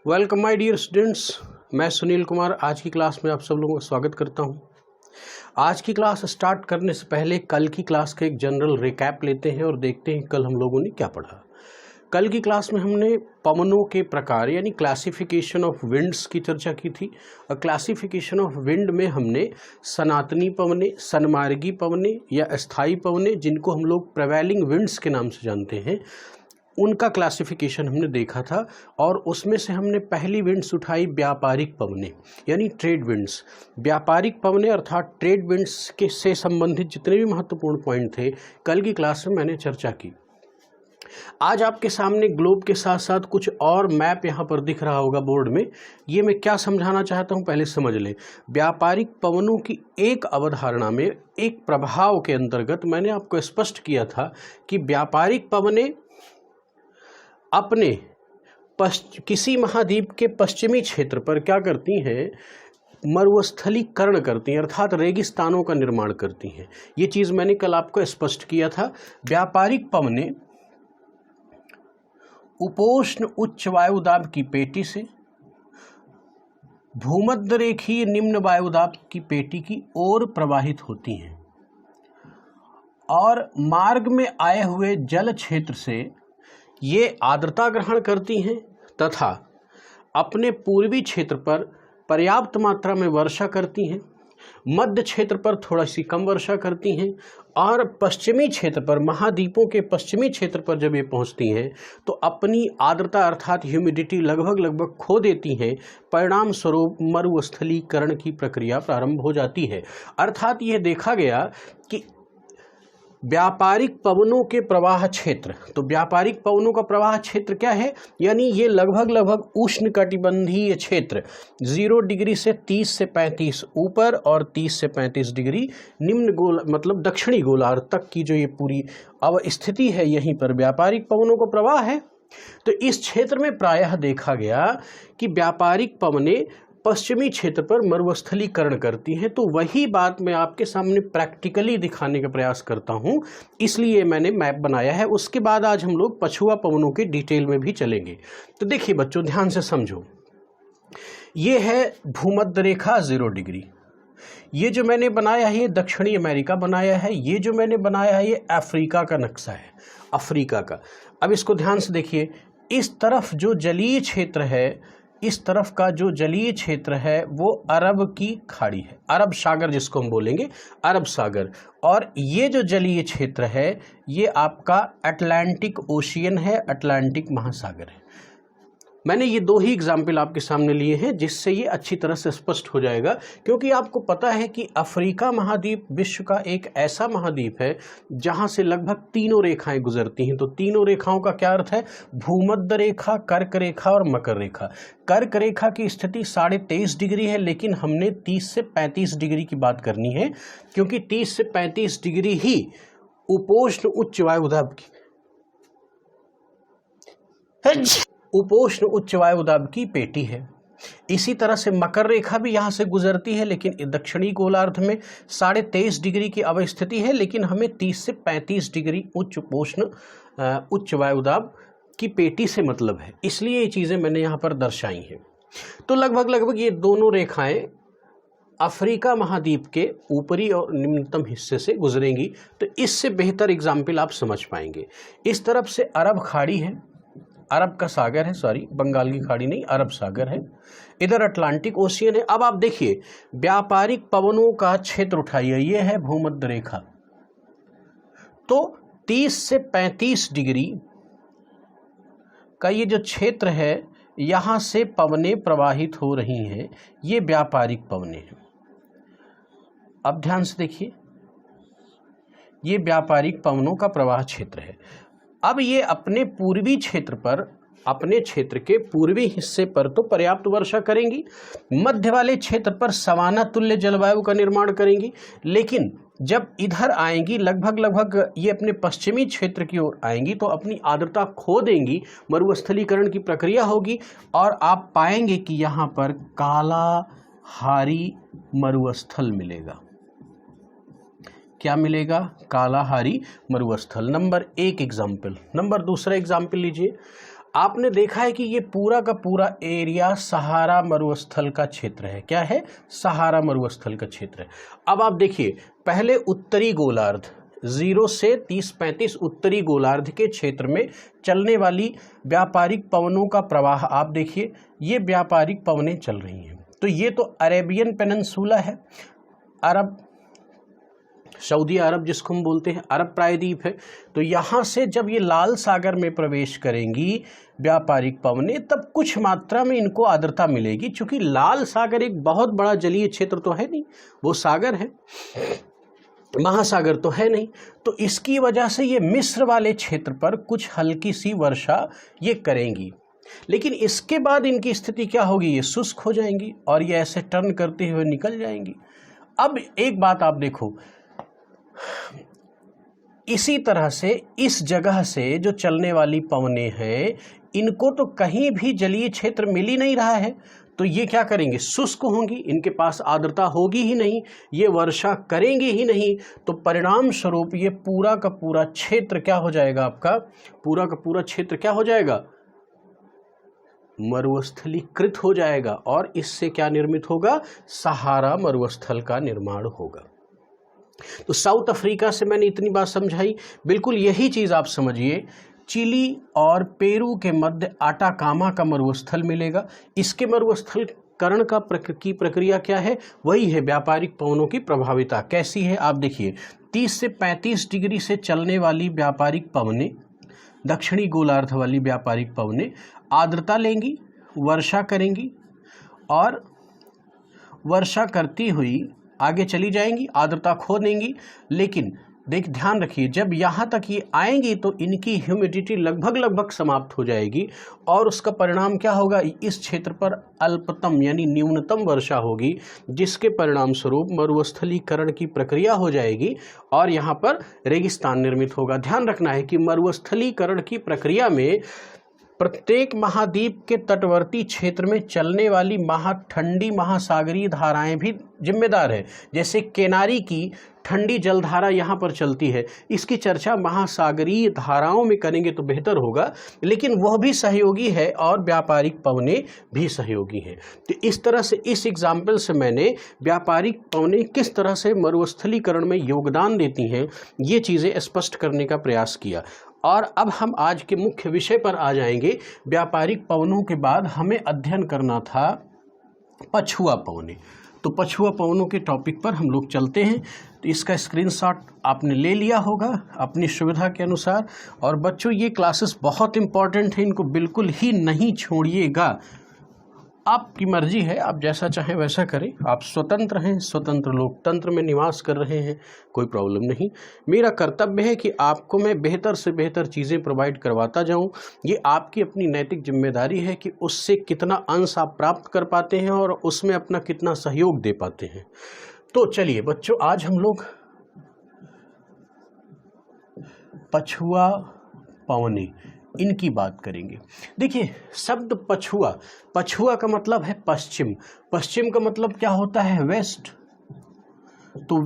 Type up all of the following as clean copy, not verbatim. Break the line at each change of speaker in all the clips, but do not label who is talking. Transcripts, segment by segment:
Welcome my dear students. मैं सुनील कुमार आज की क्लास में आप सब लोगों का स्वागत करता हूं। आज की क्लास स्टार्ट करने से पहले कल की क्लास का एक जनरल रिकैप लेते हैं और देखते हैं कल हम लोगों ने क्या पढ़ा। कल की क्लास में हमने पवनों के प्रकार यानी क्लासिफिकेशन ऑफ विंड्स की चर्चा की थी। और क्लासिफिकेशन ऑफ विंड में हमने सनातनी पवने, सनमार्गी पवने या अस्थाई पवने, जिनको हम लोग प्रेवैलिंग विंड्स के नाम से जानते हैं, उनका क्लासिफिकेशन हमने देखा था। और उसमें से हमने पहली विंड्स उठाई व्यापारिक पवने यानी ट्रेड विंड्स। व्यापारिक पवने अर्थात ट्रेड विंड्स के से संबंधित जितने भी महत्वपूर्ण पॉइंट थे कल की क्लास में मैंने चर्चा की। आज आपके सामने ग्लोब के साथ साथ कुछ और मैप यहाँ पर दिख रहा होगा बोर्ड में। ये मैं क्या समझाना चाहता हूँ पहले समझ लें। व्यापारिक पवनों की एक अवधारणा में, एक प्रभाव के अंतर्गत मैंने आपको स्पष्ट किया था कि व्यापारिक पवने अपने किसी महाद्वीप के पश्चिमी क्षेत्र पर क्या करती हैं, मरुस्थलीकरण करती हैं, अर्थात रेगिस्तानों का निर्माण करती हैं। ये चीज़ मैंने कल आपको स्पष्ट किया था। व्यापारिक पवने उपोष्ण उच्च वायुदाब की पेटी से भूमध्य रेखीय निम्न वायुदाब की पेटी की ओर प्रवाहित होती हैं और मार्ग में आए हुए जल क्षेत्र से ये आर्द्रता ग्रहण करती हैं तथा अपने पूर्वी क्षेत्र पर पर्याप्त मात्रा में वर्षा करती हैं, मध्य क्षेत्र पर थोड़ा सी कम वर्षा करती हैं और पश्चिमी क्षेत्र पर, महाद्वीपों के पश्चिमी क्षेत्र पर जब ये पहुंचती हैं तो अपनी आर्द्रता अर्थात ह्यूमिडिटी लगभग खो देती हैं। परिणाम स्वरूप मरुस्थलीकरण की प्रक्रिया प्रारंभ हो जाती है। अर्थात यह देखा गया कि व्यापारिक पवनों के प्रवाह क्षेत्र, तो व्यापारिक पवनों का प्रवाह क्षेत्र क्या है, यानी ये लगभग उष्णकटिबंधीय क्षेत्र 0 डिग्री से 30 से 35 ऊपर और 30 से 35 डिग्री निम्न गोल मतलब दक्षिणी गोलार्ध तक की जो ये पूरी अवस्थिति है, यहीं पर व्यापारिक पवनों का प्रवाह है। तो इस क्षेत्र में प्रायः देखा गया कि व्यापारिक पवने पश्चिमी क्षेत्र पर मरुस्थलीकरण करती हैं। तो वही बात मैं आपके सामने प्रैक्टिकली दिखाने का प्रयास करता हूं, इसलिए मैंने मैप बनाया है। उसके बाद आज हम लोग पछुआ पवनों के डिटेल में भी चलेंगे। तो देखिए बच्चों, ध्यान से समझो। ये है भूमध्य रेखा 0 डिग्री। ये जो मैंने बनाया है ये दक्षिणी अमेरिका बनाया है। ये जो मैंने बनाया है ये अफ्रीका का नक्शा है, अफ्रीका का। अब इसको ध्यान से देखिए। इस तरफ जो जलीय क्षेत्र है, इस तरफ का जो जलीय क्षेत्र है वो अरब की खाड़ी है, अरब सागर जिसको हम बोलेंगे, अरब सागर। और ये जो जलीय क्षेत्र है ये आपका अटलांटिक ओशियन है, अटलांटिक महासागर है। मैंने ये 2 ही एग्जाम्पल आपके सामने लिए हैं जिससे ये अच्छी तरह से स्पष्ट हो जाएगा, क्योंकि आपको पता है कि अफ्रीका महाद्वीप विश्व का एक ऐसा महाद्वीप है जहां से लगभग 3 रेखाएं गुजरती हैं। तो 3 रेखाओं का क्या अर्थ है? भूमध्य रेखा, कर्क रेखा और मकर रेखा। कर्क रेखा की स्थिति 23.5 डिग्री है, लेकिन हमने 30 से 35 डिग्री की बात करनी है, क्योंकि 30 से 35 डिग्री ही उपोष्ण उच्च वायुदाब की पेटी है। इसी तरह से मकर रेखा भी यहाँ से गुजरती है, लेकिन दक्षिणी गोलार्ध में 23.5 डिग्री की अवस्थिति है, लेकिन हमें 30 से 35 डिग्री उच्च वायुदाब की पेटी से मतलब है, इसलिए ये चीज़ें मैंने यहाँ पर दर्शाई हैं। तो लगभग ये दोनों रेखाएं अफ्रीका महाद्वीप के ऊपरी और निम्नतम हिस्से से गुजरेंगी। तो इससे बेहतर एग्जाम्पल आप समझ पाएंगे। इस तरफ से अरब खाड़ी है, अरब का सागर है, सॉरी बंगाल की खाड़ी नहीं, अरब सागर है। इधर अटलांटिक ओशियन है। अब आप देखिए व्यापारिक पवनों का क्षेत्र उठाइए, ये है भूमध्य रेखा। तो 30 से 35 डिग्री का ये जो क्षेत्र है, यहां से पवनें प्रवाहित हो रही हैं, ये व्यापारिक पवनें हैं। अब ध्यान से देखिए, ये व्यापारिक पवनों का प्रवाह क्षेत्र है। अब ये अपने पूर्वी क्षेत्र पर, अपने क्षेत्र के पूर्वी हिस्से पर तो पर्याप्त वर्षा करेंगी, मध्य वाले क्षेत्र पर सवाना तुल्य जलवायु का निर्माण करेंगी, लेकिन जब इधर आएंगी लगभग ये अपने पश्चिमी क्षेत्र की ओर आएंगी तो अपनी आर्द्रता खो देंगी, मरुस्थलीकरण की प्रक्रिया होगी और आप पाएंगे कि यहाँ पर काला हारी मरुस्थल मिलेगा। क्या मिलेगा? कालाहारी मरुस्थल। Number 1 example. नंबर दूसरा एग्जाम्पल लीजिए। आपने देखा है कि ये पूरा का पूरा एरिया सहारा मरुस्थल का क्षेत्र है। क्या है? सहारा मरुस्थल का क्षेत्र है। अब आप देखिए, पहले उत्तरी गोलार्ध 0 से 30-35 उत्तरी गोलार्ध के क्षेत्र में चलने वाली व्यापारिक पवनों का प्रवाह आप देखिए, ये व्यापारिक पवनें चल रही हैं। तो ये तो अरेबियन पेनिनसुला है, अरब, सऊदी अरब जिसको हम बोलते हैं, अरब प्रायद्वीप है। तो यहाँ से जब ये लाल सागर में प्रवेश करेंगी व्यापारिक पवनें, तब कुछ मात्रा में इनको आर्द्रता मिलेगी। चूंकि लाल सागर एक बहुत बड़ा जलीय क्षेत्र तो है नहीं, वो सागर है, महासागर तो है नहीं, तो इसकी वजह से ये मिस्र वाले क्षेत्र पर कुछ हल्की सी वर्षा ये करेंगी। लेकिन इसके बाद इनकी स्थिति क्या होगी? ये शुष्क हो जाएंगी और ये ऐसे टर्न करते हुए निकल जाएंगी। अब एक बात आप देखो, इसी तरह से इस जगह से जो चलने वाली पवनें हैं, इनको तो कहीं भी जलीय क्षेत्र मिल ही नहीं रहा है, तो ये क्या करेंगे? शुष्क होंगी, इनके पास आर्द्रता होगी ही नहीं, ये वर्षा करेंगे ही नहीं। तो परिणाम स्वरूप ये पूरा का पूरा क्षेत्र क्या हो जाएगा? आपका पूरा का पूरा क्षेत्र क्या हो जाएगा? मरुस्थलीकृत हो जाएगा और इससे क्या निर्मित होगा? सहारा मरुस्थल का निर्माण होगा। तो साउथ अफ्रीका से मैंने इतनी बात समझाई, बिल्कुल यही चीज आप समझिए, चिली और पेरू के मध्य आटाकामा का मरुस्थल मिलेगा। इसके मरुस्थल करण का की प्रक्रिया क्या है? वही है व्यापारिक पवनों की प्रभाविता। कैसी है? आप देखिए, 30 से 35 डिग्री से चलने वाली व्यापारिक पवनें, दक्षिणी गोलार्ध वाली व्यापारिक पवनें आर्द्रता लेंगी, वर्षा करेंगी और वर्षा करती हुई आगे चली जाएंगी, आर्द्रता खो देंगी। लेकिन ध्यान रखिए, जब यहाँ तक ये आएंगी तो इनकी ह्यूमिडिटी लगभग समाप्त हो जाएगी और उसका परिणाम क्या होगा? इस क्षेत्र पर अल्पतम यानी न्यूनतम वर्षा होगी, जिसके परिणाम स्वरूप मरुस्थलीकरण की प्रक्रिया हो जाएगी और यहाँ पर रेगिस्तान निर्मित होगा। ध्यान रखना है कि मरुस्थलीकरण की प्रक्रिया में प्रत्येक महाद्वीप के तटवर्ती क्षेत्र में चलने वाली ठंडी महासागरीय धाराएं भी जिम्मेदार है। जैसे केनारी की ठंडी जलधारा यहाँ पर चलती है, इसकी चर्चा महासागरीय धाराओं में करेंगे तो बेहतर होगा, लेकिन वह भी सहयोगी है और व्यापारिक पवनें भी सहयोगी हैं। तो इस तरह से इस एग्जाम्पल से मैंने व्यापारिक पवनें किस तरह से मरुस्थलीकरण में योगदान देती हैं, ये चीज़ें स्पष्ट करने का प्रयास किया। और अब हम आज के मुख्य विषय पर आ जाएंगे। व्यापारिक पवनों के बाद हमें अध्ययन करना था पछुआ पवनें। तो पछुआ पवनों के टॉपिक पर हम लोग चलते हैं। तो इसका स्क्रीनशॉट आपने ले लिया होगा अपनी सुविधा के अनुसार। और बच्चों, ये क्लासेस बहुत इंपॉर्टेंट है, इनको बिल्कुल ही नहीं छोड़िएगा। आपकी मर्जी है, आप जैसा चाहें वैसा करें, आप स्वतंत्र हैं, स्वतंत्र लोकतंत्र में निवास कर रहे हैं, कोई प्रॉब्लम नहीं। मेरा कर्तव्य है कि आपको मैं बेहतर से बेहतर चीज़ें प्रोवाइड करवाता जाऊं। ये आपकी अपनी नैतिक जिम्मेदारी है कि उससे कितना अंश आप प्राप्त कर पाते हैं और उसमें अपना कितना सहयोग दे पाते हैं। तो चलिए बच्चों, आज हम लोग पछुआ पवनें इनकी बात करेंगे। देखिए, शब्द पछुआ, पछुआ का मतलब है पश्चिम, पश्चिम का मतलब क्या होता है? वेस्ट। तो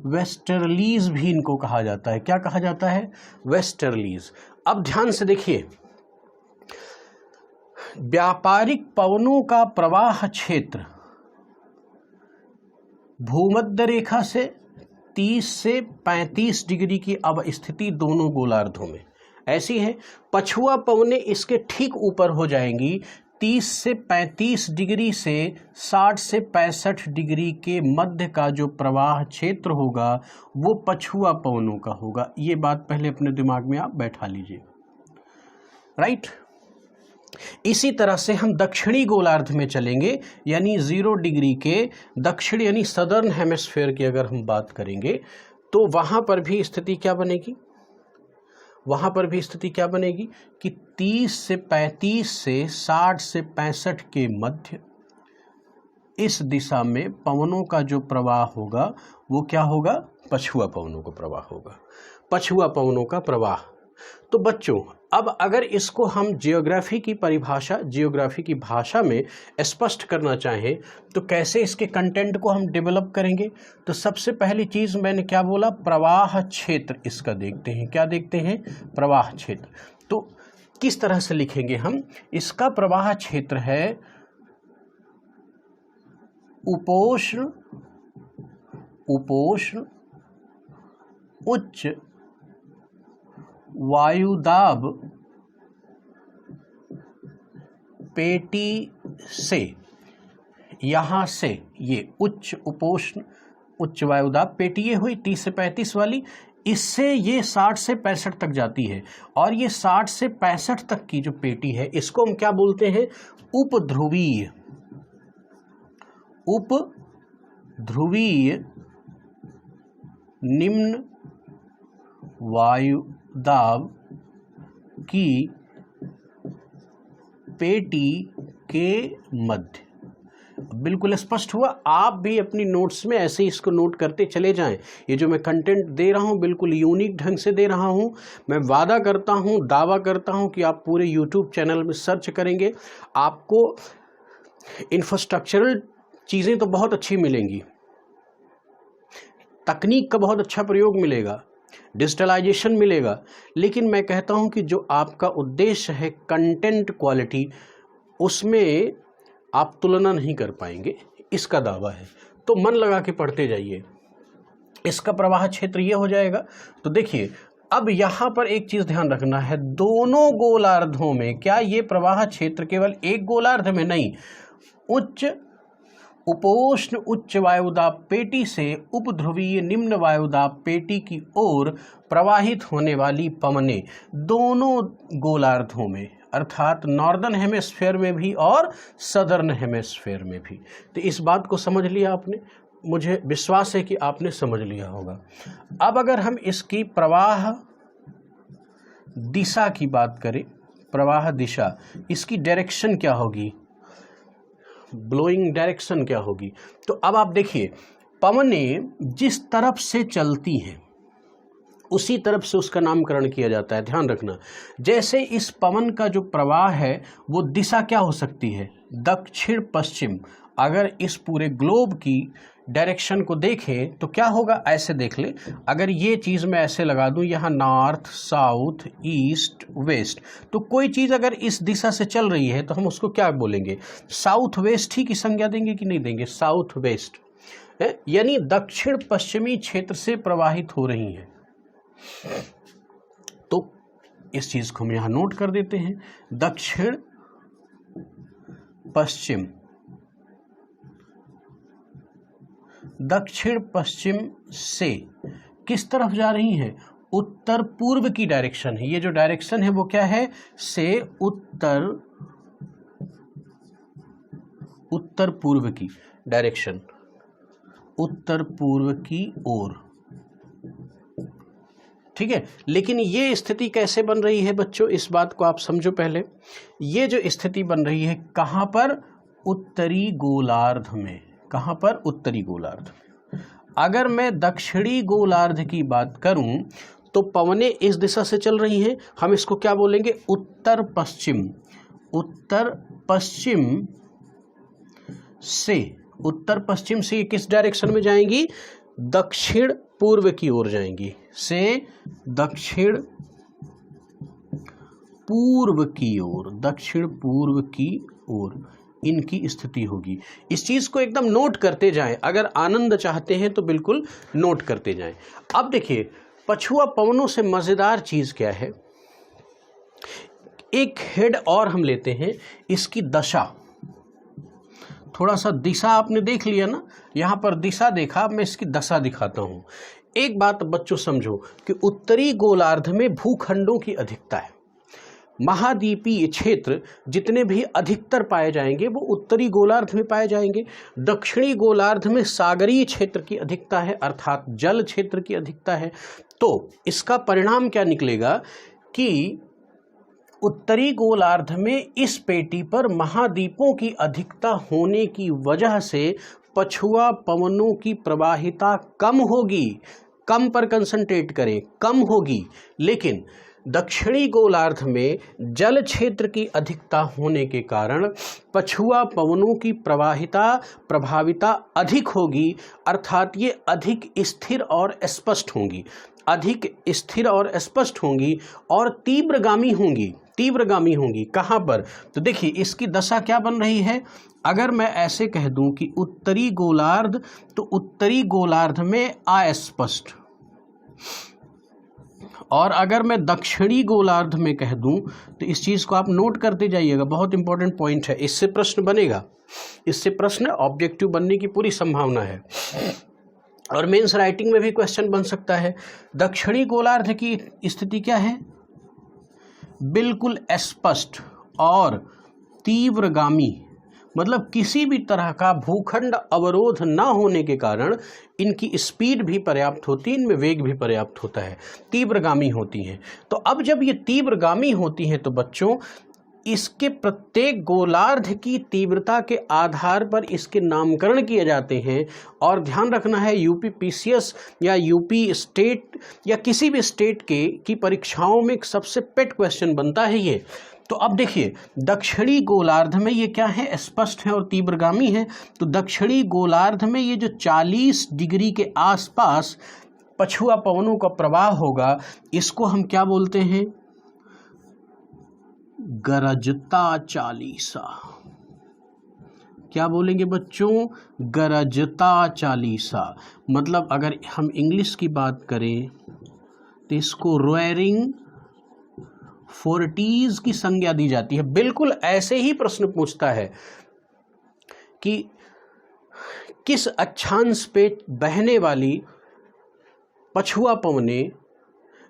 वेस्टर्लीज भी इनको कहा जाता है। क्या कहा जाता है? वेस्टर्लीज। अब ध्यान से देखिए, व्यापारिक पवनों का प्रवाह क्षेत्र भूमध्य रेखा से 30 से 35 डिग्री की अवस्थिति दोनों गोलार्धों में ऐसी है। पछुआ पवनें इसके ठीक ऊपर हो जाएंगी। 30 से 35 डिग्री से 60 से 65 डिग्री के मध्य का जो प्रवाह क्षेत्र होगा वो पछुआ पवनों का होगा। ये बात पहले अपने दिमाग में आप बैठा लीजिए, राइट। इसी तरह से हम दक्षिणी गोलार्ध में चलेंगे, यानी 0 डिग्री के दक्षिण यानी सदर्न हेमिस्फीयर की अगर हम बात करेंगे तो वहां पर भी स्थिति क्या बनेगी? वहां पर भी स्थिति क्या बनेगी कि 30 से 35 से 60 से 65 के मध्य इस दिशा में पवनों का जो प्रवाह होगा वो क्या होगा? पछुआ पवनों का प्रवाह होगा, पछुआ पवनों का प्रवाह। तो बच्चों, अब अगर इसको हम जियोग्राफी की परिभाषा, जियोग्राफी की भाषा में स्पष्ट करना चाहें तो कैसे इसके कंटेंट को हम डेवलप करेंगे? तो सबसे पहली चीज मैंने क्या बोला? प्रवाह क्षेत्र इसका देखते हैं। क्या देखते हैं? प्रवाह क्षेत्र। तो किस तरह से लिखेंगे हम? इसका प्रवाह क्षेत्र है उपोष्ण उच्च वायुदाब पेटी से, यहां से ये उच्च उपोष्ण उच्च वायुदाब पेटी ये हुई 30 से 35 वाली, इससे ये 60 से 65 तक जाती है। और ये 60 से 65 तक की जो पेटी है इसको हम क्या बोलते हैं? उपध्रुवीय निम्न वायुदाब की पेटी के मध्य। बिल्कुल स्पष्ट हुआ। आप भी अपनी नोट्स में ऐसे ही इसको नोट करते चले जाएं। ये जो मैं कंटेंट दे रहा हूं बिल्कुल यूनिक ढंग से दे रहा हूं। मैं वादा करता हूं, दावा करता हूं कि आप पूरे YouTube चैनल में सर्च करेंगे, आपको इंफ्रास्ट्रक्चरल चीज़ें तो बहुत अच्छी मिलेंगी, तकनीक का बहुत अच्छा प्रयोग मिलेगा, डिजिटलाइजेशन मिलेगा, लेकिन मैं कहता हूं कि जो आपका उद्देश्य है कंटेंट क्वालिटी, उसमें आप तुलना नहीं कर पाएंगे, इसका दावा है। तो मन लगा के पढ़ते जाइए। इसका प्रवाह क्षेत्र ये हो जाएगा। तो देखिए अब यहाँ पर एक चीज़ ध्यान रखना है, दोनों गोलार्धों में, क्या ये प्रवाह क्षेत्र केवल एक गोलार्ध में नहीं, उच्च उपोष्ण उच्च वायुदाब पेटी से उपध्रुवीय निम्न वायुदाब पेटी की ओर प्रवाहित होने वाली पवनें दोनों गोलार्धों में, अर्थात नॉर्दर्न हेमिस्फीयर में भी और सदर्न हेमिस्फीयर में भी। तो इस बात को समझ लिया आपने, मुझे विश्वास है कि आपने समझ लिया होगा। अब अगर हम इसकी प्रवाह दिशा की बात करें, प्रवाह दिशा, इसकी डायरेक्शन क्या होगी, ब्लोइंग डायरेक्शन क्या होगी? तो अब आप देखिए, पवनें जिस तरफ से चलती हैं उसी तरफ से उसका नामकरण किया जाता है। ध्यान रखना, जैसे इस पवन का जो प्रवाह है वो दिशा क्या हो सकती है, दक्षिण पश्चिम। अगर इस पूरे ग्लोब की डायरेक्शन को देखें तो क्या होगा, ऐसे देख ले, अगर ये चीज़ मैं ऐसे लगा दूं, यहाँ नॉर्थ साउथ ईस्ट वेस्ट, तो कोई चीज़ अगर इस दिशा से चल रही है तो हम उसको क्या बोलेंगे, साउथ वेस्ट ही की संज्ञा देंगे कि नहीं देंगे, साउथ वेस्ट, यानी दक्षिण पश्चिमी क्षेत्र से प्रवाहित हो रही है। तो इस चीज़ को हम यहाँ नोट कर देते हैं, दक्षिण पश्चिम से किस तरफ जा रही हैं, उत्तर पूर्व की डायरेक्शन है। ये जो डायरेक्शन है वो क्या है, से उत्तर पूर्व की डायरेक्शन, उत्तर पूर्व की ओर। ठीक है, लेकिन ये स्थिति कैसे बन रही है बच्चों, इस बात को आप समझो पहले। ये जो स्थिति बन रही है कहाँ पर, उत्तरी गोलार्ध में। कहाँ पर, उत्तरी गोलार्ध। अगर मैं दक्षिणी गोलार्ध की बात करूं तो पवनें इस दिशा से चल रही हैं, हम इसको क्या बोलेंगे, उत्तर पश्चिम। उत्तर पश्चिम से ये किस डायरेक्शन में जाएंगी, दक्षिण पूर्व की ओर जाएंगी, से दक्षिण पूर्व की ओर, दक्षिण पूर्व की ओर इनकी स्थिति होगी। इस चीज को एकदम नोट करते जाएं, अगर आनंद चाहते हैं तो बिल्कुल नोट करते जाएं। अब देखिए पछुआ पवनों से मजेदार चीज क्या है, एक हेड और हम लेते हैं, इसकी दशा। थोड़ा सा दिशा आपने देख लिया ना, यहां पर दिशा देखा, अब मैं इसकी दशा दिखाता हूं। एक बात बच्चों समझो कि उत्तरी गोलार्ध में भूखंडों की अधिकता है। महाद्वीपीय क्षेत्र जितने भी अधिकतर पाए जाएंगे वो उत्तरी गोलार्ध में पाए जाएंगे। दक्षिणी गोलार्ध में सागरीय क्षेत्र की अधिकता है, अर्थात जल क्षेत्र की अधिकता है। तो इसका परिणाम क्या निकलेगा कि उत्तरी गोलार्ध में इस पेटी पर महाद्वीपों की अधिकता होने की वजह से पछुआ पवनों की प्रवाहिता कम होगी। कम पर कंसंट्रेट करें, कम होगी, लेकिन दक्षिणी गोलार्ध में जल क्षेत्र की अधिकता होने के कारण पछुआ पवनों की प्रभाविता अधिक होगी, अर्थात ये अधिक स्थिर और स्पष्ट होंगी, अधिक स्थिर और स्पष्ट होंगी और तीव्रगामी होंगी। कहाँ पर? तो देखिए इसकी दशा क्या बन रही है। अगर मैं ऐसे कह दूं कि उत्तरी गोलार्ध, तो उत्तरी गोलार्ध में अस्पष्ट, और अगर मैं दक्षिणी गोलार्ध में कह दूं तो इस चीज को आप नोट करते जाइएगा, बहुत इंपॉर्टेंट पॉइंट है, इससे प्रश्न बनेगा, इससे प्रश्न ऑब्जेक्टिव बनने की पूरी संभावना है और मेंस राइटिंग में भी क्वेश्चन बन सकता है। दक्षिणी गोलार्ध की स्थिति क्या है? बिल्कुल स्पष्ट और तीव्रगामी, मतलब किसी भी तरह का भूखंड अवरोध न होने के कारण इनकी स्पीड भी पर्याप्त होती है, इनमें वेग भी पर्याप्त होता है, तीव्रगामी होती हैं। तो अब जब ये तीव्रगामी होती हैं तो बच्चों इसके प्रत्येक गोलार्ध की तीव्रता के आधार पर इसके नामकरण किए जाते हैं। और ध्यान रखना है, यूपी पीसीएस या यूपी स्टेट या किसी भी स्टेट की परीक्षाओं में सबसे पेट क्वेश्चन बनता है ये। तो अब देखिए दक्षिणी गोलार्ध में ये क्या है? स्पष्ट है और तीव्रगामी है। तो दक्षिणी गोलार्ध में ये जो 40 डिग्री के आसपास पछुआ पवनों का प्रवाह होगा, इसको हम क्या बोलते हैं? गरजता चालीसा। क्या बोलेंगे बच्चों? गरजता चालीसा। मतलब अगर हम इंग्लिश की बात करें तो इसको रोयरिंग 40s की संज्ञा दी जाती है। बिल्कुल ऐसे ही प्रश्न पूछता है कि किस अक्षांश पे बहने वाली पछुआ पवनें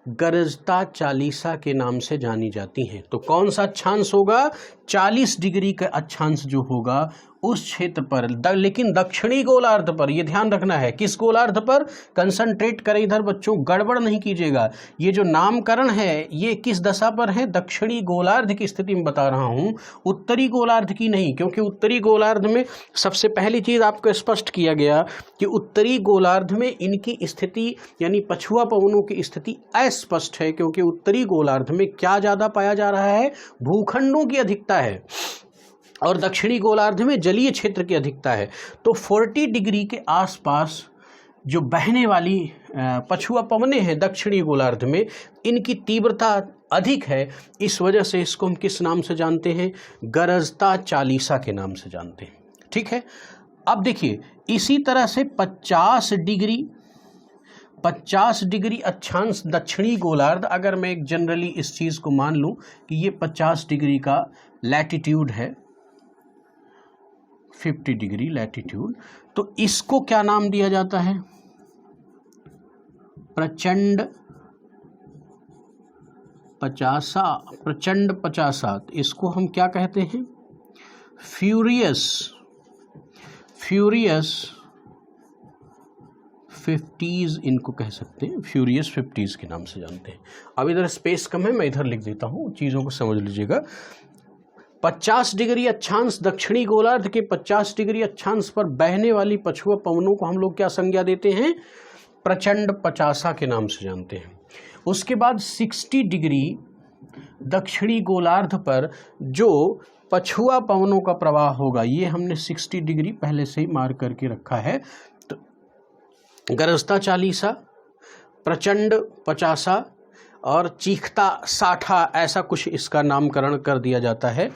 गरजता चालीसा के नाम से जानी जाती हैं। तो कौन सा अक्षांश होगा? 40 डिग्री का अक्षांश जो होगा उस क्षेत्र पर, लेकिन दक्षिणी गोलार्ध पर, ये ध्यान रखना है। किस गोलार्ध पर? कंसंट्रेट करें इधर बच्चों, गड़बड़ नहीं कीजिएगा। ये जो नामकरण है ये किस दशा पर है? दक्षिणी गोलार्ध की स्थिति में बता रहा हूं, उत्तरी गोलार्ध की नहीं, क्योंकि उत्तरी गोलार्ध में सबसे पहली चीज आपको स्पष्ट किया गया कि उत्तरी गोलार्ध में इनकी स्थिति यानी पछुआ पवनों की स्थिति अस्पष्ट है, क्योंकि उत्तरी गोलार्ध में क्या ज्यादा पाया जा रहा है? भूखंडों की अधिकता है और दक्षिणी गोलार्ध में जलीय क्षेत्र की अधिकता है। तो 40 डिग्री के आसपास जो बहने वाली पछुआ पवनें हैं दक्षिणी गोलार्ध में, इनकी तीव्रता अधिक है। इस वजह से इसको हम किस नाम से जानते हैं? गरजता चालीसा के नाम से जानते हैं। ठीक है। अब देखिए इसी तरह से 50 डिग्री अक्षांश दक्षिणी गोलार्ध, अगर मैं एक जनरली इस चीज को मान लूं कि ये 50 डिग्री का लैटिट्यूड है, 50 डिग्री लैटिट्यूड, तो इसको क्या नाम दिया जाता है? प्रचंड 50। इसको हम क्या कहते हैं? फ्यूरियस 50s इनको कह सकते हैं, फ्यूरियस 50s के नाम से जानते हैं। अब इधर स्पेस कम है, मैं इधर लिख देता हूं, चीज़ों को समझ लीजिएगा। 50 डिग्री अक्षांश दक्षिणी गोलार्ध के 50 डिग्री अक्षांश पर बहने वाली पछुआ पवनों को हम लोग क्या संज्ञा देते हैं? प्रचंड 50 के नाम से जानते हैं। उसके बाद 60 डिग्री दक्षिणी गोलार्ध पर जो पछुआ पवनों का प्रवाह होगा, ये हमने 60 डिग्री पहले से ही मार्क करके रखा है। तो गरजता चालीसा, प्रचंड 50 और चीखता 60, ऐसा कुछ इसका नामकरण कर दिया जाता है।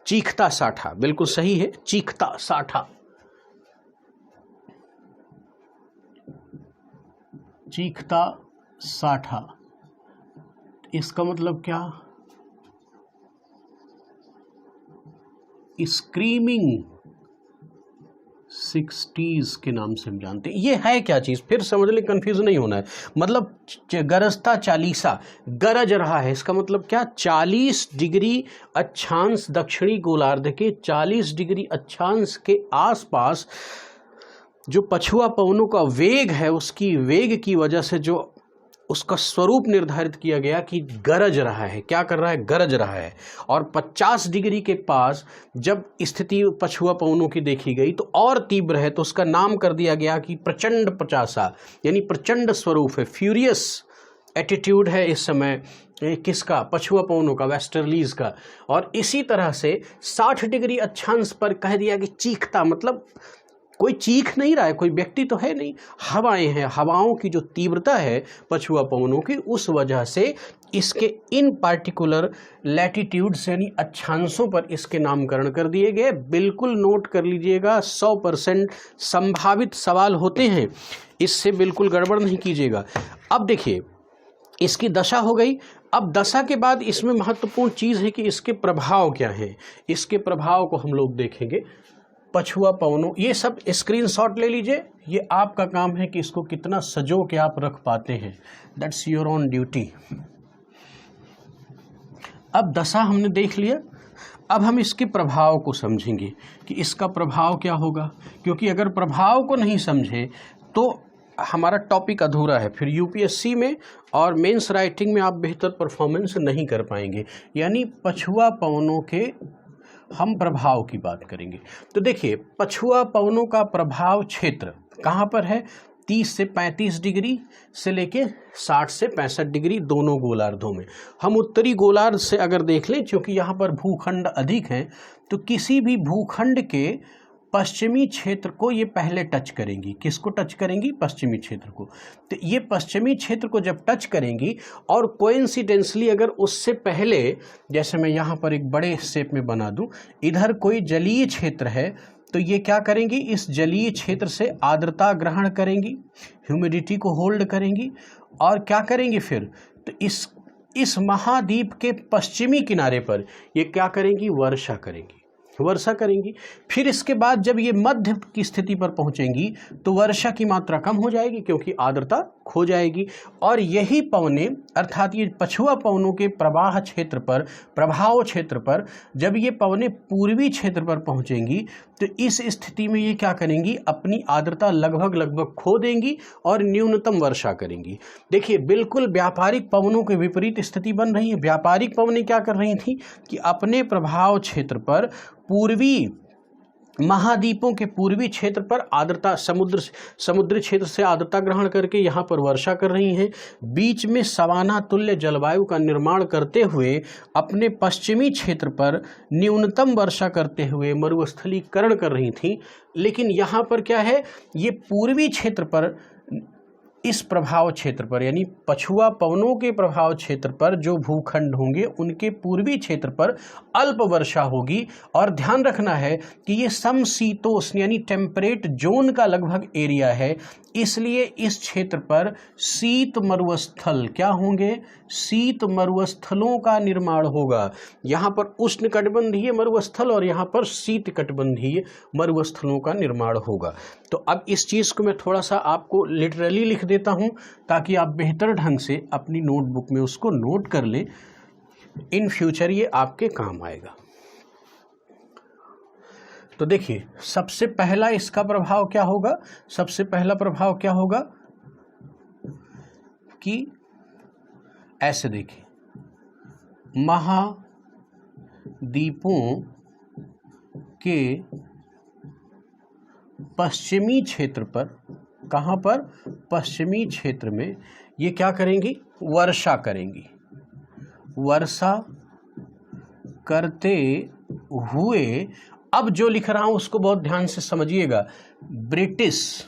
चीखता 60 बिल्कुल सही है, चीखता 60। चीखता 60 इसका मतलब क्या? स्क्रीमिंग 60s के नाम से हम जानते हैं। ये है क्या चीज़? फिर समझ ले, कंफ्यूज नहीं होना है। मतलब गरजता चालीसा, गरज रहा है, इसका मतलब क्या? 40 डिग्री अक्षांश दक्षिणी गोलार्ध के 40 डिग्री अक्षांश के आसपास जो पछुआ पवनों का वेग है, उसकी वेग की वजह से जो उसका स्वरूप निर्धारित किया गया कि गरज रहा है। क्या कर रहा है? गरज रहा है। और 50 डिग्री के पास जब स्थिति पछुआ पवनों की देखी गई तो और तीव्र है, तो उसका नाम कर दिया गया कि प्रचंड 50, यानी प्रचंड स्वरूप है, फ्यूरियस एटीट्यूड है इस समय किसका, पछुआ पवनों का, वेस्टर्लीज का। और इसी तरह से 60 डिग्री अक्षांश पर कह दिया कि चीखता, मतलब कोई चीख नहीं रहा है, कोई व्यक्ति तो है नहीं, हवाएं हैं, हवाओं की जो तीव्रता है पछुआ पवनों की, उस वजह से इसके इन पार्टिकुलर लैटिट्यूड्स यानी अक्षांशों पर इसके नामकरण कर दिए गए। बिल्कुल नोट कर लीजिएगा, 100% संभावित सवाल होते हैं, इससे बिल्कुल गड़बड़ नहीं कीजिएगा। अब देखिए इसकी दशा हो गई। अब दशा के बाद इसमें महत्वपूर्ण चीज़ है कि इसके प्रभाव क्या हैं। इसके प्रभाव को हम लोग देखेंगे। पछुआ पवनों, ये सब स्क्रीनशॉट ले लीजिए, ये आपका काम है कि इसको कितना सजो के आप रख पाते हैं, दैट्स योर ऑन ड्यूटी। अब दशा हमने देख लिया, अब हम इसके प्रभाव को समझेंगे कि इसका प्रभाव क्या होगा, क्योंकि अगर प्रभाव को नहीं समझे तो हमारा टॉपिक अधूरा है, फिर यूपीएससी में और मेंस राइटिंग में आप बेहतर परफॉर्मेंस नहीं कर पाएंगे। यानी पछुआ पवनों के हम प्रभाव की बात करेंगे। तो देखिए पछुआ पवनों का प्रभाव क्षेत्र कहाँ पर है, 30 से 35 डिग्री से लेके 60 से 65 डिग्री दोनों गोलार्धों में। हम उत्तरी गोलार्ध से अगर देख लें, क्योंकि यहाँ पर भूखंड अधिक हैं, तो किसी भी भूखंड के पश्चिमी क्षेत्र को ये पहले टच करेंगी। किसको टच करेंगी, पश्चिमी क्षेत्र को। तो ये पश्चिमी क्षेत्र को जब टच करेंगी और कोइंसिडेंसली अगर उससे पहले, जैसे मैं यहाँ पर एक बड़े शेप में बना दूँ, इधर कोई जलीय क्षेत्र है, तो ये क्या करेंगी, इस जलीय क्षेत्र से आर्द्रता ग्रहण करेंगी, ह्यूमिडिटी को होल्ड करेंगी, और क्या करेंगी फिर, तो इस महाद्वीप के पश्चिमी किनारे पर ये क्या करेंगी, वर्षा करेंगी, वर्षा करेंगी। फिर इसके बाद जब ये मध्य की स्थिति पर पहुंचेंगी तो वर्षा की मात्रा कम हो जाएगी, क्योंकि आर्द्रता खो जाएगी। और यही पवने, अर्थात ये पछुआ पवनों के प्रवाह क्षेत्र पर, प्रभाव क्षेत्र पर जब ये पवने पूर्वी क्षेत्र पर पहुंचेंगी तो इस स्थिति में ये क्या करेंगी, अपनी आर्द्रता लगभग खो देंगी और न्यूनतम वर्षा करेंगी। देखिए बिल्कुल व्यापारिक पवनों के विपरीत स्थिति बन रही है। व्यापारिक पवनें क्या कर रही थी कि अपने प्रभाव क्षेत्र पर पूर्वी महाद्वीपों के पूर्वी क्षेत्र पर आर्द्रता, समुद्री क्षेत्र से आर्द्रता ग्रहण करके यहाँ पर वर्षा कर रही हैं। बीच में सवाना तुल्य जलवायु का निर्माण करते हुए अपने पश्चिमी क्षेत्र पर न्यूनतम वर्षा करते हुए मरुस्थलीकरण कर रही थीं। लेकिन यहाँ पर क्या है, ये पूर्वी क्षेत्र पर, इस प्रभाव क्षेत्र पर, यानी पछुआ पवनों के प्रभाव क्षेत्र पर जो भूखंड होंगे उनके पूर्वी क्षेत्र पर अल्प वर्षा होगी। और ध्यान रखना है कि ये समशीतोष्ण यानी टेम्परेट जोन का लगभग एरिया है, इसलिए इस क्षेत्र पर शीत मरुस्थल क्या होंगे, शीत मरुस्थलों का निर्माण होगा। यहाँ पर उष्णकटिबंधीय मरुस्थल और यहाँ पर शीतकटिबंधीय मरुस्थलों का निर्माण होगा। तो अब इस चीज़ को मैं थोड़ा सा आपको लिटरली लिख देता हूँ ताकि आप बेहतर ढंग से अपनी नोटबुक में उसको नोट कर लें, इन फ्यूचर ये आपके काम आएगा। तो देखिए सबसे पहला इसका प्रभाव क्या होगा, सबसे पहला प्रभाव क्या होगा कि ऐसे देखिए, महाद्वीपों के पश्चिमी क्षेत्र पर, कहाँ पर, पश्चिमी क्षेत्र में ये क्या करेंगी, वर्षा करेंगी। वर्षा करते हुए, अब जो लिख रहा हूं उसको बहुत ध्यान से समझिएगा, ब्रिटिश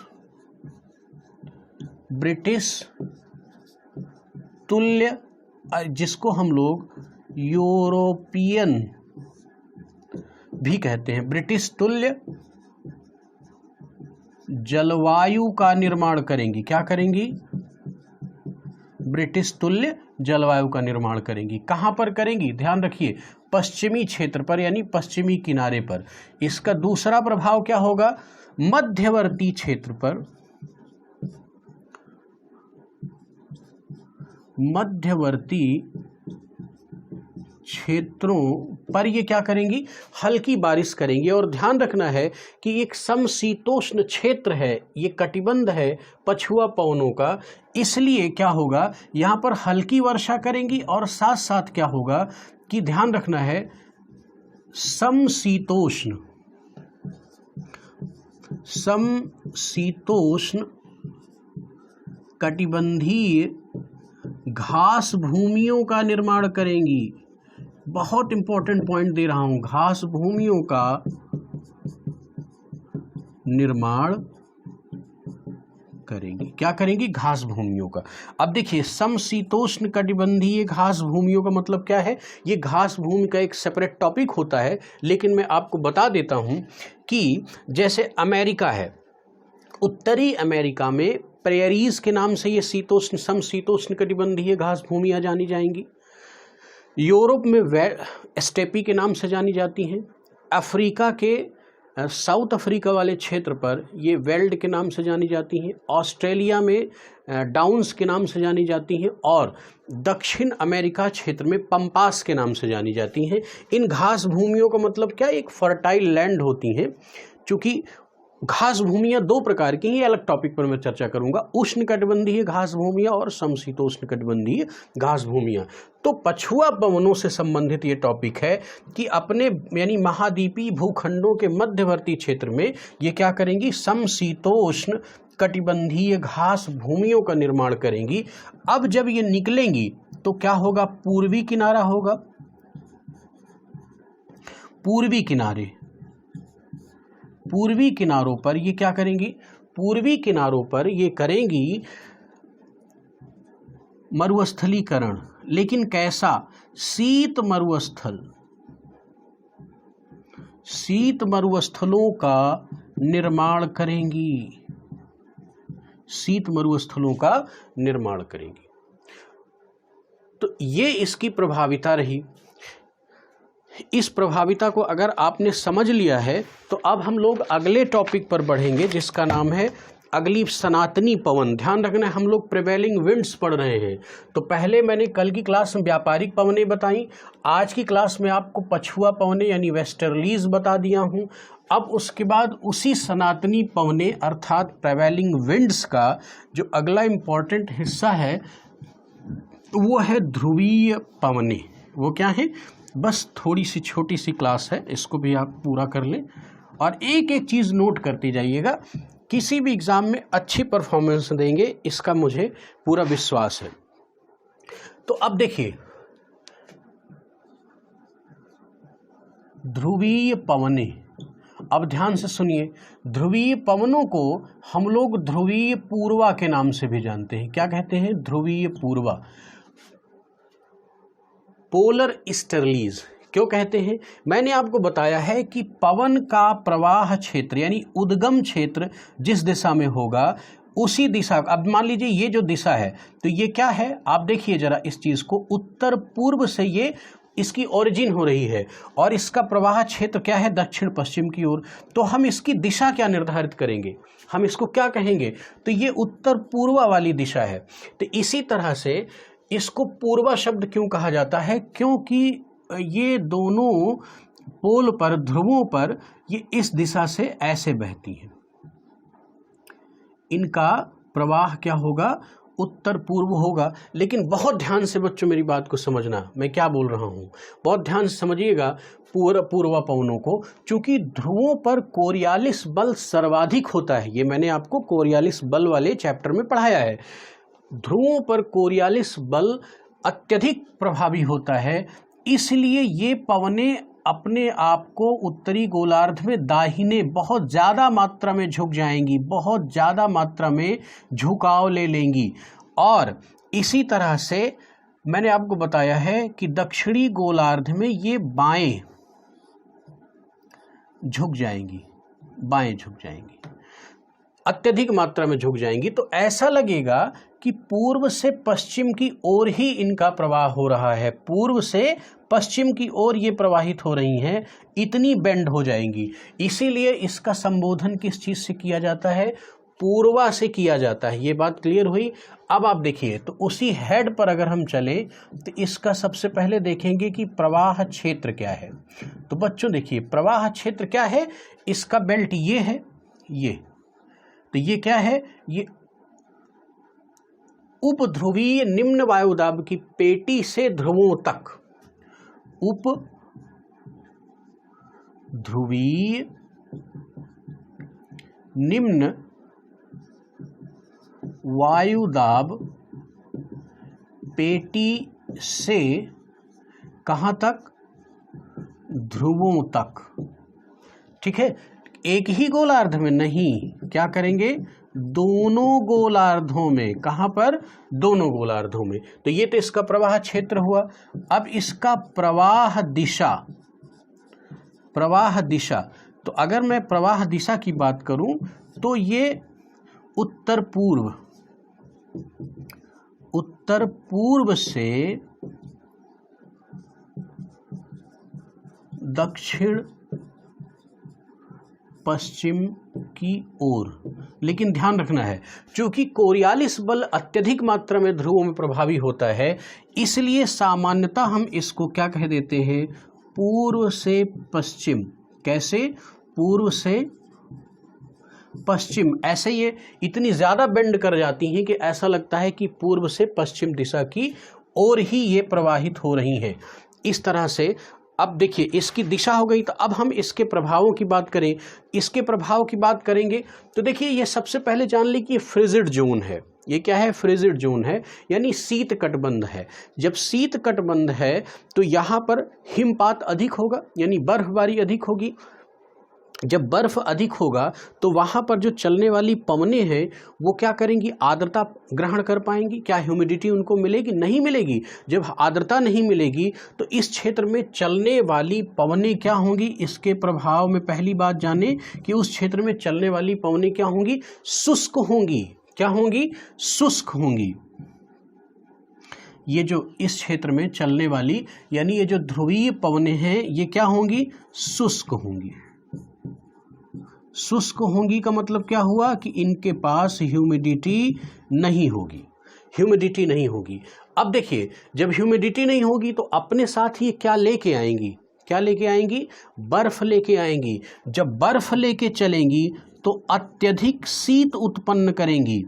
तुल्य, जिसको हम लोग यूरोपियन भी कहते हैं, ब्रिटिश तुल्य जलवायु का निर्माण करेंगी। क्या करेंगी, ब्रिटिश तुल्य जलवायु का निर्माण करेंगी। कहाँ पर करेंगी, ध्यान रखिए, पश्चिमी क्षेत्र पर यानी पश्चिमी किनारे पर। इसका दूसरा प्रभाव क्या होगा, मध्यवर्ती क्षेत्र पर, मध्यवर्ती क्षेत्रों पर ये क्या करेंगी, हल्की बारिश करेंगी। और ध्यान रखना है कि एक समशीतोष्ण क्षेत्र है, ये कटिबंध है पछुआ पवनों का, इसलिए क्या होगा, यहाँ पर हल्की वर्षा करेंगी। और साथ साथ क्या होगा कि ध्यान रखना है, समशीतोष्ण कटिबंधीय घास भूमियों का निर्माण करेंगी। बहुत इंपॉर्टेंट पॉइंट दे रहा हूं, घास भूमियों का निर्माण करेंगी। क्या करेंगी? घास भूमियों का। अब देखिए, समशीतोष्ण कटिबंधीय घास भूमियों का मतलब क्या है? ये घास भूमि का एक सेपरेट टॉपिक होता है, लेकिन मैं आपको बता देता हूं कि जैसे अमेरिका है, उत्तरी अमेरिका में प्रेयरीज के नाम से ये शीतोष्ण समशीतोष्ण कटिबंधीय घास भूमियां जानी जाएंगी। यूरोप में स्टेपी के नाम से जानी जाती हैं। अफ्रीका के साउथ अफ्रीका वाले क्षेत्र पर ये वेल्ड के नाम से जानी जाती हैं। ऑस्ट्रेलिया में डाउन्स के नाम से जानी जाती हैं और दक्षिण अमेरिका क्षेत्र में पंपास के नाम से जानी जाती हैं। इन घास भूमियों का मतलब क्या? एक फर्टाइल लैंड होती हैं। चूँकि घास भूमियाँ दो प्रकार की हैं, ये अलग टॉपिक पर मैं चर्चा करूंगा, उष्ण कटिबंधीय घास भूमियाँ और समशीतोष्ण कटिबंधीय घास भूमियाँ। तो पछुआ पवनों से संबंधित ये टॉपिक है कि अपने यानी महाद्वीपीय भूखंडों के मध्यवर्ती क्षेत्र में ये क्या करेंगी? समशीतोष्ण कटिबंधीय घास भूमियों का निर्माण करेंगी। अब जब ये निकलेंगी तो क्या होगा? पूर्वी किनारा होगा। पूर्वी किनारों पर ये क्या करेंगी? पूर्वी किनारों पर ये करेंगी मरुस्थलीकरण। लेकिन कैसा? शीत मरुस्थलों का निर्माण करेंगी। शीत मरुस्थलों का निर्माण करेंगी। तो ये इसकी प्रभाविता रही। इस प्रभाविता को अगर आपने समझ लिया है तो अब हम लोग अगले टॉपिक पर बढ़ेंगे, जिसका नाम है अगली सनातनी पवन। ध्यान रखना, हम लोग प्रिवेलिंग विंड्स पढ़ रहे हैं। तो पहले मैंने कल की क्लास में व्यापारिक पवनें बताई, आज की क्लास में आपको पछुआ पवनें यानी वेस्टर्लीज बता दिया हूं। अब उसके बाद उसी सनातनी पवनें अर्थात प्रिवेलिंग विंड्स का जो अगला इंपॉर्टेंट हिस्सा है वो है ध्रुवीय पवनें। वो क्या है? बस थोड़ी सी छोटी सी क्लास है, इसको भी आप पूरा कर लें और एक एक चीज़ नोट करती जाइएगा। किसी भी एग्ज़ाम में अच्छी परफॉर्मेंस देंगे, इसका मुझे पूरा विश्वास है। तो अब देखिए, ध्रुवीय पवनें, अब ध्यान से सुनिए। ध्रुवीय पवनों को हम लोग ध्रुवीय पूर्वा के नाम से भी जानते हैं। क्या कहते हैं? ध्रुवीय पूर्वा, पोलर ईस्टर्लीज क्यों कहते हैं? मैंने आपको बताया है कि पवन का प्रवाह क्षेत्र यानी उद्गम क्षेत्र जिस दिशा में होगा उसी दिशा, अब मान लीजिए ये जो दिशा है तो ये क्या है? आप देखिए जरा इस चीज को, उत्तर पूर्व से ये इसकी ओरिजिन हो रही है और इसका प्रवाह क्षेत्र क्या है? दक्षिण पश्चिम की ओर। तो हम इसकी दिशा क्या निर्धारित करेंगे? हम इसको क्या कहेंगे? तो ये उत्तर पूर्वा वाली दिशा है। तो इसी तरह से इसको पूर्वा शब्द क्यों कहा जाता है? क्योंकि ये दोनों पोल पर, ध्रुवों पर, ये इस दिशा से ऐसे बहती हैं। इनका प्रवाह क्या होगा? उत्तर पूर्व होगा। लेकिन बहुत ध्यान से बच्चों मेरी बात को समझना, मैं क्या बोल रहा हूं, बहुत ध्यान से समझिएगा पूर्वा पवनों को। चूंकि ध्रुवों पर कोरियालिस बल सर्वाधिक होता है, ये मैंने आपको कोरियालिस बल वाले चैप्टर में पढ़ाया है। ध्रुवों पर कोरियालिस बल अत्यधिक प्रभावी होता है, इसलिए ये पवनें अपने आप को उत्तरी गोलार्ध में दाहिने बहुत ज़्यादा मात्रा में झुक जाएंगी, बहुत ज़्यादा मात्रा में झुकाव ले लेंगी। और इसी तरह से मैंने आपको बताया है कि दक्षिणी गोलार्ध में ये बाएं झुक जाएंगी, अत्यधिक मात्रा में झुक जाएंगी। तो ऐसा लगेगा कि पूर्व से पश्चिम की ओर ही इनका प्रवाह हो रहा है, पूर्व से पश्चिम की ओर ये प्रवाहित हो रही हैं, इतनी बेंड हो जाएंगी। इसीलिए इसका संबोधन किस चीज से किया जाता है? पूर्वा से किया जाता है। ये बात क्लियर हुई? अब आप देखिए, तो उसी हेड पर अगर हम चले तो इसका सबसे पहले देखेंगे कि प्रवाह क्षेत्र क्या है। तो बच्चों देखिए, प्रवाह क्षेत्र क्या है? इसका बेल्ट ये है, ये तो ये क्या है? ये उपध्रुवीय निम्न वायुदाब की पेटी से ध्रुवों तक, उपध्रुवीय निम्न वायुदाब पेटी से कहाँ तक? ध्रुवों तक। ठीक है, एक ही गोलार्ध में नहीं, क्या करेंगे? दोनों गोलार्धों में। कहाँ पर? दोनों गोलार्धों में। तो ये तो इसका प्रवाह क्षेत्र हुआ। अब इसका प्रवाह दिशा, प्रवाह दिशा, तो अगर मैं प्रवाह दिशा की बात करूं तो ये उत्तर पूर्व, उत्तर पूर्व से दक्षिण पश्चिम की ओर। लेकिन ध्यान रखना है, चूंकि कोरियालिस बल अत्यधिक मात्रा में ध्रुवों में प्रभावी होता है, इसलिए सामान्यतः हम इसको क्या कह देते हैं? पूर्व से पश्चिम। कैसे? पूर्व से पश्चिम। ऐसे ये इतनी ज़्यादा बेंड कर जाती हैं कि ऐसा लगता है कि पूर्व से पश्चिम दिशा की ओर ही ये प्रवाहित हो रही हैं। इस तरह से अब देखिए, इसकी दिशा हो गई, तो अब हम इसके प्रभावों की बात करें। इसके प्रभाव की बात करेंगे तो देखिए, ये सबसे पहले जान ली कि ये फ्रिजिड जोन है। ये क्या है? फ्रिजिड जोन है, यानी शीत कटबंध है। जब शीत कटबंध है तो यहाँ पर हिमपात अधिक होगा, यानी बर्फबारी अधिक होगी। जब बर्फ अधिक होगा तो वहाँ पर जो चलने वाली पवनें हैं वो क्या करेंगी? आर्द्रता ग्रहण कर पाएंगी। क्या ह्यूमिडिटी उनको मिलेगी? नहीं मिलेगी। जब आर्द्रता नहीं मिलेगी तो इस क्षेत्र में चलने वाली पवनें क्या होंगी? इसके प्रभाव में पहली बात जाने कि उस क्षेत्र में चलने वाली पवनें क्या होंगी? शुष्क होंगी। क्या होंगी? शुष्क होंगी। ये जो इस क्षेत्र में चलने वाली, यानी ये जो ध्रुवीय पवनें हैं, ये क्या होंगी? शुष्क होंगी। शुष्क होंगी का मतलब क्या हुआ? कि इनके पास ह्यूमिडिटी नहीं होगी। ह्यूमिडिटी नहीं होगी। अब देखिए, जब ह्यूमिडिटी नहीं होगी तो अपने साथ ये क्या लेके आएंगी? क्या लेके आएंगी? बर्फ लेके आएंगी। जब बर्फ लेके चलेंगी तो अत्यधिक शीत उत्पन्न करेंगी।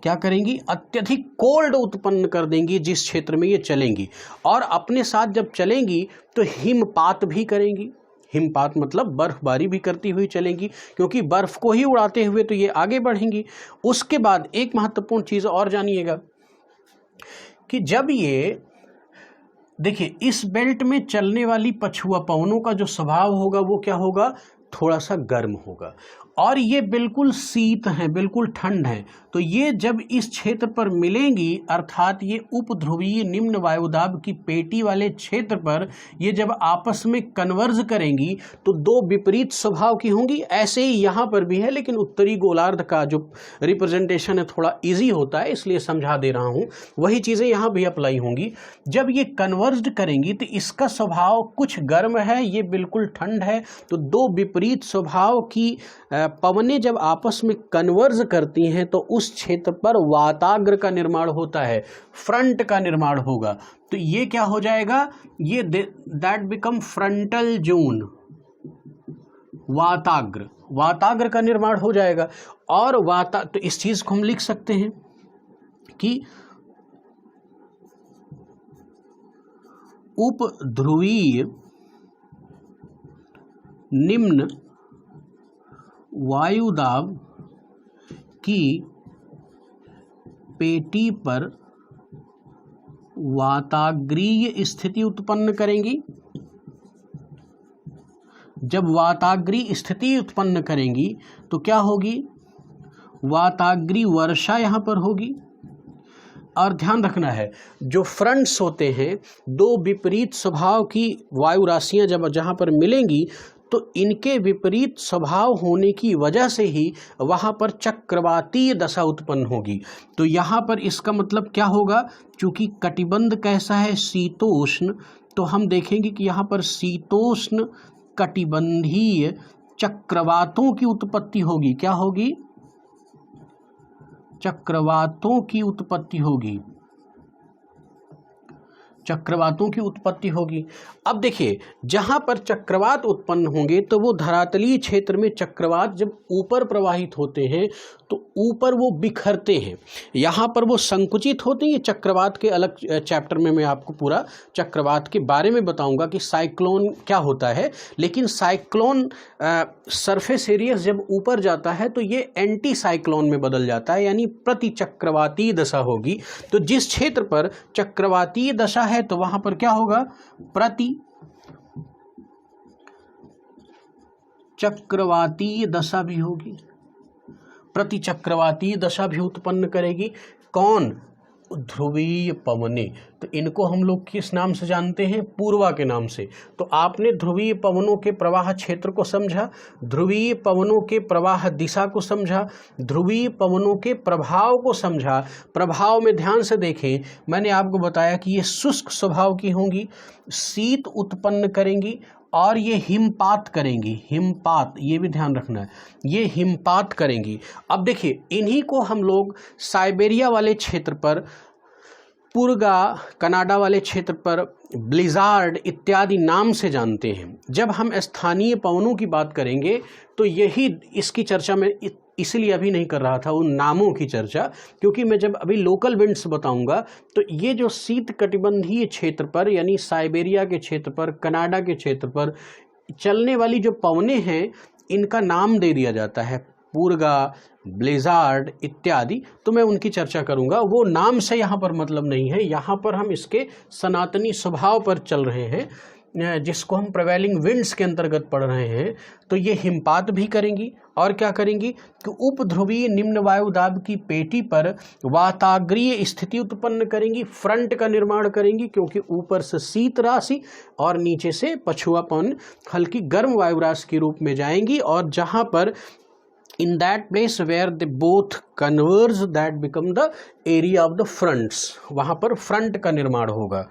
क्या करेंगी? अत्यधिक कोल्ड उत्पन्न कर देंगी जिस क्षेत्र में ये चलेंगी। और अपने साथ जब चलेंगी तो हिमपात भी करेंगी। हिमपात मतलब बर्फबारी भी करती हुई चलेंगी, क्योंकि बर्फ को ही उड़ाते हुए तो ये आगे बढ़ेंगी। उसके बाद एक महत्वपूर्ण चीज़ और जानिएगा कि जब ये देखिए, इस बेल्ट में चलने वाली पछुआ पवनों का जो स्वभाव होगा वो क्या होगा? थोड़ा सा गर्म होगा। और ये बिल्कुल शीत हैं, बिल्कुल ठंड है। तो ये जब इस क्षेत्र पर मिलेंगी, अर्थात ये उपध्रुवीय निम्न वायुदाब की पेटी वाले क्षेत्र पर ये जब आपस में कन्वर्ज करेंगी तो दो विपरीत स्वभाव की होंगी। ऐसे ही यहाँ पर भी है, लेकिन उत्तरी गोलार्ध का जो रिप्रेजेंटेशन है थोड़ा ईजी होता है, इसलिए समझा दे रहा हूँ। वही चीज़ें यहाँ भी अप्लाई होंगी। जब ये कन्वर्ज करेंगी तो इसका स्वभाव कुछ गर्म है, ये बिल्कुल ठंड है। तो दो विपरीत स्वभाव की पवनें जब आपस में कन्वर्ज करती हैं तो उस क्षेत्र पर वाताग्र का निर्माण होता है, फ्रंट का निर्माण होगा। तो ये क्या हो जाएगा? ये दैट बिकम फ्रंटल जोन, वाताग्र, वाताग्र का निर्माण हो जाएगा। और तो इस चीज को हम लिख सकते हैं कि उपध्रुवीय निम्न वायुदाब की पेटी पर वाताग्रीय स्थिति उत्पन्न करेंगी। जब वाताग्रीय स्थिति उत्पन्न करेंगी तो क्या होगी? वाताग्रीय वर्षा यहाँ पर होगी। और ध्यान रखना है, जो फ्रंट्स होते हैं, दो विपरीत स्वभाव की वायु राशियाँ जब जहाँ पर मिलेंगी तो इनके विपरीत स्वभाव होने की वजह से ही वहाँ पर चक्रवातीय दशा उत्पन्न होगी। तो यहाँ पर इसका मतलब क्या होगा? चूँकि कटिबंध कैसा है? शीतोष्ण। तो हम देखेंगे कि यहाँ पर शीतोष्ण कटिबंधीय चक्रवातों की उत्पत्ति होगी। क्या होगी? चक्रवातों की उत्पत्ति होगी। चक्रवातों की उत्पत्ति होगी। अब देखिए, जहाँ पर चक्रवात उत्पन्न होंगे तो वो धरातलीय क्षेत्र में चक्रवात जब ऊपर प्रवाहित होते हैं तो ऊपर वो बिखरते हैं, यहाँ पर वो संकुचित होते हैं। ये चक्रवात के अलग चैप्टर में मैं आपको पूरा चक्रवात के बारे में बताऊंगा कि साइक्लोन क्या होता है। लेकिन साइक्लोन सरफेस एरिया जब ऊपर जाता है तो ये एंटी साइक्लोन में बदल जाता है, यानी प्रति चक्रवातीय दशा होगी। तो जिस क्षेत्र पर चक्रवातीय दशा है तो वहां पर क्या होगा, प्रति चक्रवातीय दशा भी होगी, प्रति चक्रवातीय दशा भी उत्पन्न करेगी। कौन, ध्रुवीय पवनें। तो इनको हम लोग किस नाम से जानते हैं, पूर्वा के नाम से। तो आपने ध्रुवीय पवनों के प्रवाह क्षेत्र को समझा, ध्रुवीय पवनों के प्रवाह दिशा को समझा, ध्रुवीय पवनों के प्रभाव को समझा। प्रभाव में ध्यान से देखें, मैंने आपको बताया कि ये शुष्क स्वभाव की होंगी, शीत उत्पन्न करेंगी और ये हिमपात करेंगी। हिमपात, ये भी ध्यान रखना है, ये हिमपात करेंगी। अब देखिए, इन्हीं को हम लोग साइबेरिया वाले क्षेत्र पर, पुर्गा कनाडा वाले क्षेत्र पर ब्लिजार्ड इत्यादि नाम से जानते हैं। जब हम स्थानीय पवनों की बात करेंगे तो यही इसकी चर्चा में इसलिए अभी नहीं कर रहा था उन नामों की चर्चा, क्योंकि मैं जब अभी लोकल विंड्स बताऊंगा तो ये जो शीत कटिबंधीय क्षेत्र पर यानी साइबेरिया के क्षेत्र पर, कनाडा के क्षेत्र पर चलने वाली जो पवनें हैं इनका नाम दे दिया जाता है, पुर्गा, ब्लिजार्ड इत्यादि। तो मैं उनकी चर्चा करूंगा, वो नाम से यहाँ पर मतलब नहीं है, यहाँ पर हम इसके सनातनी स्वभाव पर चल रहे हैं जिसको हम प्रिवेलिंग विंड्स के अंतर्गत पढ़ रहे हैं। तो ये हिमपात भी करेंगी और क्या करेंगी कि उपध्रुवीय निम्न वायु दाब की पेटी पर वाताग्रीय स्थिति उत्पन्न करेंगी, फ्रंट का निर्माण करेंगी, क्योंकि ऊपर से शीत राशि और नीचे से पछुआ पवन हल्की गर्म वायु राशि के रूप में जाएंगी। और जहाँ पर in that place where they both converge that become the area of the fronts, वहाँ पर फ्रंट का निर्माण होगा।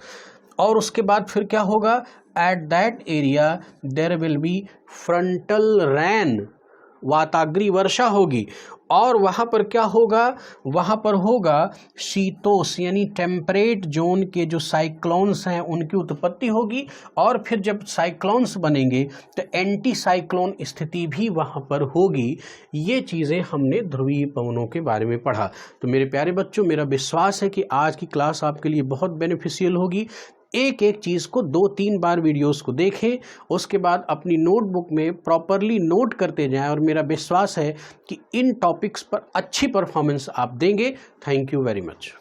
और उसके बाद फिर क्या होगा, at that area there will be frontal rain, वाताग्री वर्षा होगी। और वहाँ पर क्या होगा, वहाँ पर होगा शीतोष्ण यानी टेम्परेट जोन के जो साइक्लोन्स हैं उनकी उत्पत्ति होगी। और फिर जब साइक्लोन्स बनेंगे तो एंटी साइक्लोन स्थिति भी वहाँ पर होगी। ये चीज़ें हमने ध्रुवीय पवनों के बारे में पढ़ा। तो मेरे प्यारे बच्चों, मेरा विश्वास है कि आज की क्लास आपके लिए बहुत बेनिफिशियल होगी। एक एक चीज़ को 2-3 बार वीडियोस को देखें, उसके बाद अपनी नोटबुक में प्रॉपरली नोट करते जाएं और मेरा विश्वास है कि इन टॉपिक्स पर अच्छी परफॉर्मेंस आप देंगे। Thank you very much.